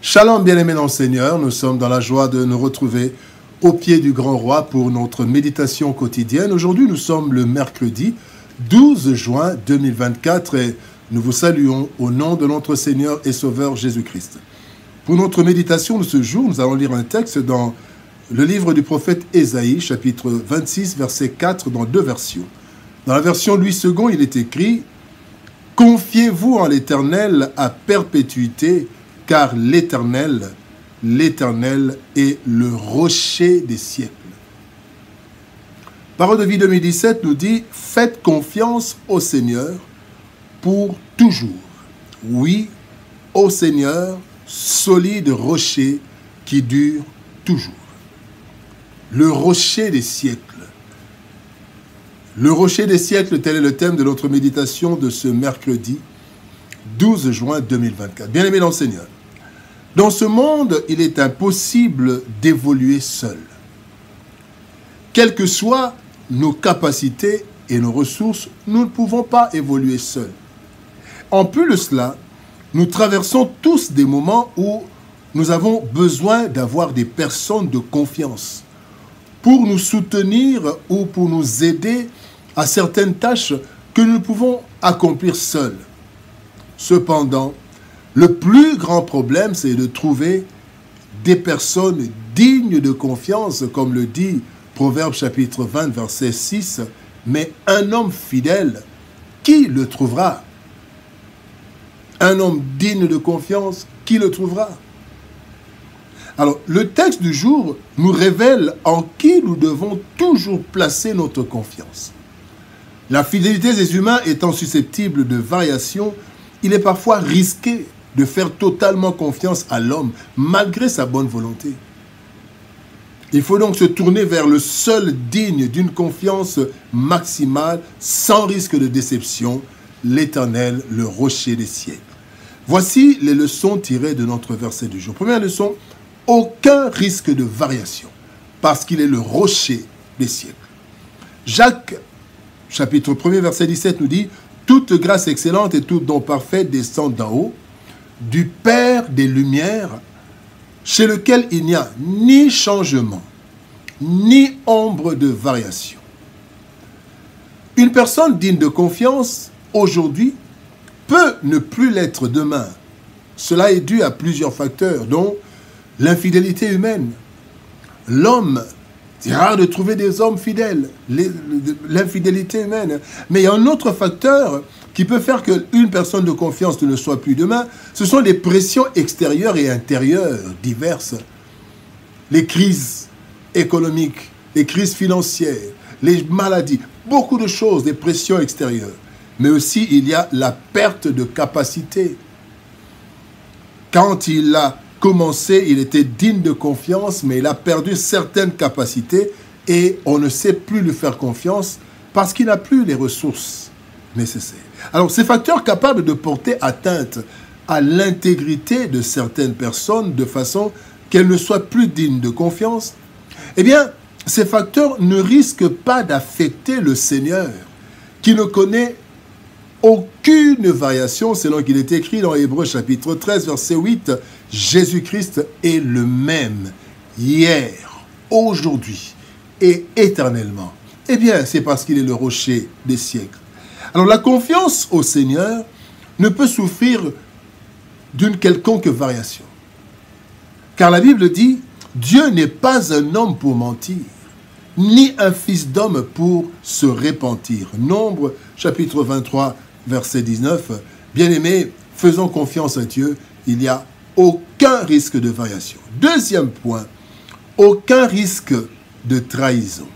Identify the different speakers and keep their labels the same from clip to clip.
Speaker 1: Shalom, bien-aimés dans le Seigneur, nous sommes dans la joie de nous retrouver au pied du Grand Roi pour notre méditation quotidienne. Aujourd'hui, nous sommes le mercredi 12 juin 2024 et nous vous saluons au nom de notre Seigneur et Sauveur Jésus-Christ. Pour notre méditation de ce jour, nous allons lire un texte dans le livre du prophète Ésaïe, chapitre 26, verset 4, dans deux versions. Dans la version Louis II, il est écrit « Confiez-vous en l'Éternel à perpétuité, car l'Éternel est le rocher des siècles. » Parole de vie 2017 nous dit « Faites confiance au Seigneur pour toujours. Oui, au Seigneur, solide rocher qui dure toujours. » Le rocher des siècles. Le rocher des siècles, tel est le thème de notre méditation de ce mercredi 12 juin 2024. Bien-aimés dans le Seigneur, dans ce monde, il est impossible d'évoluer seul. Quelles que soient nos capacités et nos ressources, nous ne pouvons pas évoluer seuls. En plus de cela, nous traversons tous des moments où nous avons besoin d'avoir des personnes de confiance pour nous soutenir ou pour nous aider à certaines tâches que nous pouvons accomplir seuls. Cependant, le plus grand problème, c'est de trouver des personnes dignes de confiance, comme le dit Proverbe chapitre 20, verset 6, « Mais un homme fidèle, qui le trouvera? Un homme digne de confiance, qui le trouvera ?» Alors, le texte du jour nous révèle en qui nous devons toujours placer notre confiance. La fidélité des humains étant susceptible de variations, il est parfois risqué de faire totalement confiance à l'homme, malgré sa bonne volonté. Il faut donc se tourner vers le seul digne d'une confiance maximale, sans risque de déception, l'Éternel, le rocher des siècles. Voici les leçons tirées de notre verset du jour. Première leçon, aucun risque de variation, parce qu'il est le rocher des siècles. Jacques, chapitre 1er, verset 17 nous dit « Toute grâce excellente et tout don parfait descend d'en haut, du Père des Lumières, chez lequel il n'y a ni changement, ni ombre de variation. » Une personne digne de confiance, aujourd'hui, peut ne plus l'être demain. Cela est dû à plusieurs facteurs, dont l'infidélité humaine. L'homme, c'est rare de trouver des hommes fidèles, l'infidélité humaine. Mais il y a un autre facteur qui peut faire qu'une personne de confiance ne le soit plus demain. Ce sont les pressions extérieures et intérieures diverses. Les crises économiques, les crises financières, les maladies, beaucoup de choses, des pressions extérieures. Mais aussi, il y a la perte de capacité. Quand il a commencé, il était digne de confiance, mais il a perdu certaines capacités et on ne sait plus lui faire confiance parce qu'il n'a plus les ressources nécessaires. Alors, ces facteurs capables de porter atteinte à l'intégrité de certaines personnes de façon qu'elles ne soient plus dignes de confiance, eh bien, ces facteurs ne risquent pas d'affecter le Seigneur, qui ne connaît aucune variation, selon qu'il est écrit dans Hébreux chapitre 13, verset 8, « Jésus-Christ est le même, hier, aujourd'hui et éternellement. » Eh bien, c'est parce qu'il est le rocher des siècles. Alors, la confiance au Seigneur ne peut souffrir d'une quelconque variation. Car la Bible dit, « Dieu n'est pas un homme pour mentir, ni un fils d'homme pour se repentir. » Nombre, chapitre 23, verset 19. Bien-aimés, faisons confiance à Dieu, il n'y a aucun risque de variation. Deuxième point, aucun risque de trahison.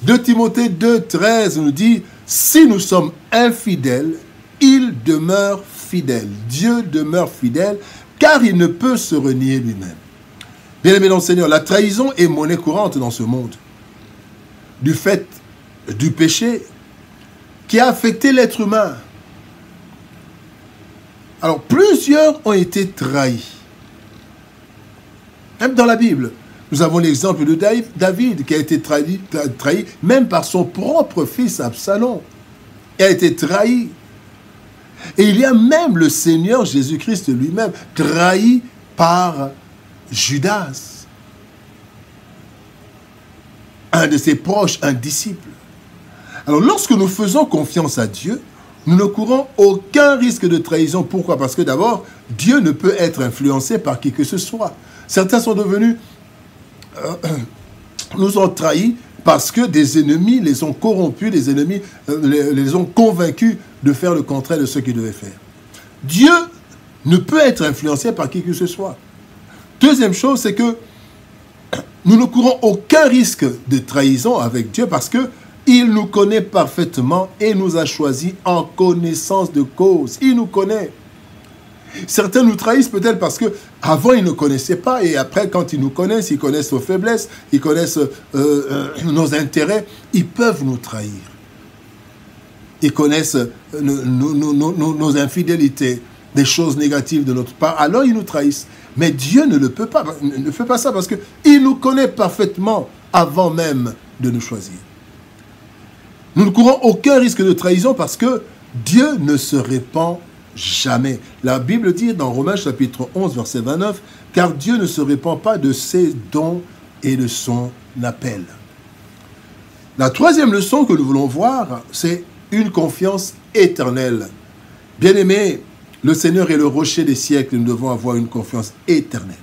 Speaker 1: 2 Timothée 2, 13 nous dit, « Si nous sommes infidèles, il demeure fidèle. » Dieu demeure fidèle, car il ne peut se renier lui-même. Bien-aimés dans le Seigneur, la trahison est monnaie courante dans ce monde. Du fait du péché qui a affecté l'être humain. Alors, plusieurs ont été trahis. Même dans la Bible, nous avons l'exemple de David qui a été trahi même par son propre fils Absalom. Il a été trahi. Et il y a même le Seigneur Jésus-Christ lui-même trahi par Judas, un de ses proches, un disciple. Alors, lorsque nous faisons confiance à Dieu, nous ne courons aucun risque de trahison. Pourquoi? Parce que d'abord, Dieu ne peut être influencé par qui que ce soit. Certains sont devenus, nous ont trahis parce que des ennemis les ont corrompus, des ennemis les ont convaincus de faire le contraire de ce qu'ils devaient faire. Dieu ne peut être influencé par qui que ce soit. Deuxième chose, c'est que nous ne courons aucun risque de trahison avec Dieu parce que il nous connaît parfaitement et nous a choisis en connaissance de cause. Il nous connaît. Certains nous trahissent peut-être parce qu'avant ils ne connaissaient pas et après quand ils nous connaissent, ils connaissent nos faiblesses, ils connaissent nos intérêts, ils peuvent nous trahir. Ils connaissent nos infidélités, des choses négatives de notre part, alors ils nous trahissent. Mais Dieu ne fait pas ça parce qu'il nous connaît parfaitement avant même de nous choisir. Nous ne courons aucun risque de trahison parce que Dieu ne se répand jamais. La Bible dit dans Romains chapitre 11, verset 29, « Car Dieu ne se répand pas de ses dons et de son appel. » La troisième leçon que nous voulons voir, c'est une confiance éternelle. Bien-aimés, le Seigneur est le rocher des siècles, nous devons avoir une confiance éternelle.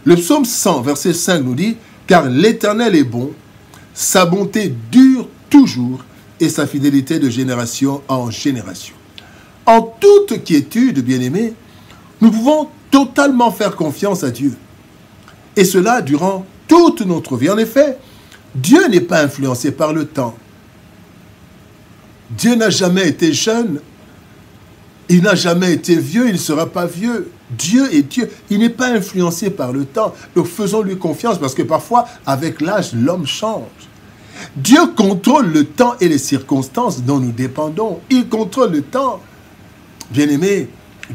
Speaker 1: Le psaume 100, verset 5 nous dit, « Car l'Éternel est bon, sa bonté dure toujours, et sa fidélité de génération en génération. » En toute quiétude, bien-aimés, nous pouvons totalement faire confiance à Dieu. Et cela durant toute notre vie. En effet, Dieu n'est pas influencé par le temps. Dieu n'a jamais été jeune. Il n'a jamais été vieux, il ne sera pas vieux. Dieu est Dieu. Il n'est pas influencé par le temps. Donc faisons-lui confiance parce que parfois, avec l'âge, l'homme change. Dieu contrôle le temps et les circonstances dont nous dépendons. Il contrôle le temps. Bien-aimés,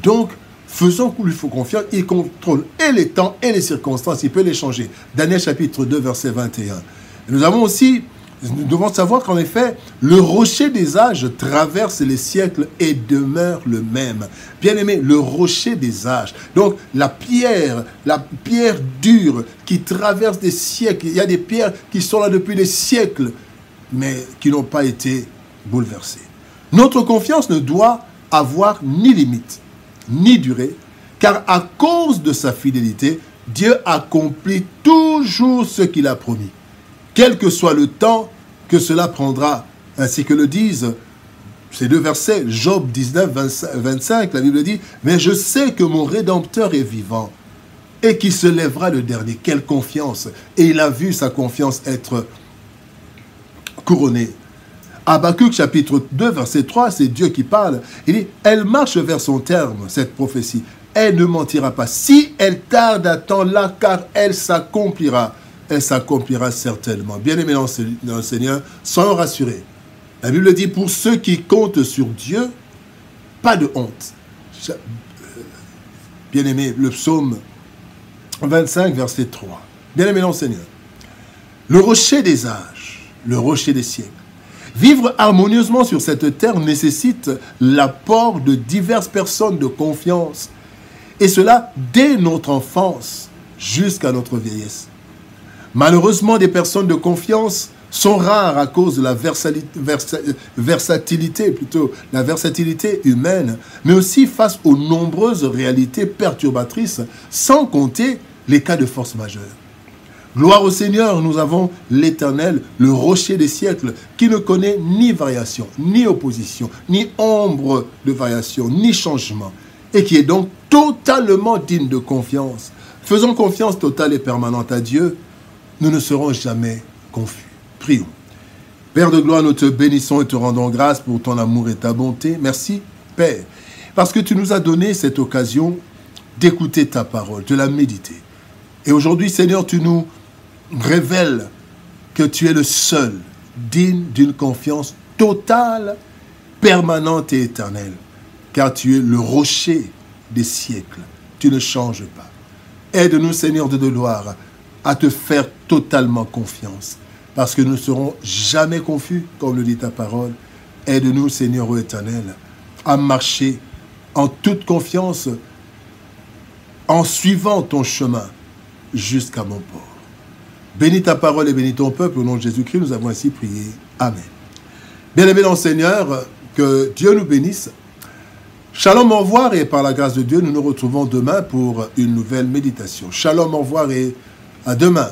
Speaker 1: donc, faisons qu'il lui faut confiance. Il contrôle et les temps et les circonstances. Il peut les changer. Daniel chapitre 2, verset 21. Nous avons aussi, nous devons savoir qu'en effet, le rocher des âges traverse les siècles et demeure le même. Bien-aimés, le rocher des âges. Donc, la pierre dure qui traverse des siècles. Il y a des pierres qui sont là depuis des siècles, mais qui n'ont pas été bouleversées. Notre confiance ne doit avoir ni limite, ni durée, car à cause de sa fidélité, Dieu accomplit toujours ce qu'il a promis, quel que soit le temps que cela prendra, ainsi que le disent ces deux versets, Job 19, 25, la Bible dit, « Mais je sais que mon Rédempteur est vivant et qu'il se lèvera le dernier. » Quelle confiance! Et il a vu sa confiance être couronnée. Habakkuk chapitre 2, verset 3, c'est Dieu qui parle. Il dit, « Elle marche vers son terme, cette prophétie. Elle ne mentira pas. Si elle tarde, attends-la, car elle s'accomplira. Elle s'accomplira certainement. » Bien-aimés dans le Seigneur, soyons rassurés. La Bible dit, pour ceux qui comptent sur Dieu, pas de honte. Bien-aimés, le psaume 25, verset 3. Bien-aimés dans le Seigneur, le rocher des âges, le rocher des siècles. Vivre harmonieusement sur cette terre nécessite l'apport de diverses personnes de confiance. Et cela dès notre enfance jusqu'à notre vieillesse. Malheureusement, des personnes de confiance sont rares à cause de la versatilité humaine, mais aussi face aux nombreuses réalités perturbatrices, sans compter les cas de force majeure. Gloire au Seigneur, nous avons l'Éternel, le rocher des siècles, qui ne connaît ni variation, ni opposition, ni ombre de variation, ni changement, et qui est donc totalement digne de confiance. Faisons confiance totale et permanente à Dieu, nous ne serons jamais confus. Prions. Père de gloire, nous te bénissons et te rendons grâce pour ton amour et ta bonté. Merci, Père, parce que tu nous as donné cette occasion d'écouter ta parole, de la méditer. Et aujourd'hui, Seigneur, tu nous révèles que tu es le seul digne d'une confiance totale, permanente et éternelle, car tu es le rocher des siècles. Tu ne changes pas. Aide-nous, Seigneur de gloire, à te faire totalement confiance, parce que nous ne serons jamais confus, comme le dit ta parole. Aide-nous, Seigneur éternel, à marcher en toute confiance, en suivant ton chemin jusqu'à mon port. Bénis ta parole et bénis ton peuple. Au nom de Jésus-Christ, nous avons ainsi prié. Amen. Bien-aimés dans le Seigneur, que Dieu nous bénisse. Shalom, au revoir, et par la grâce de Dieu, nous nous retrouvons demain pour une nouvelle méditation. Shalom, au revoir et à demain.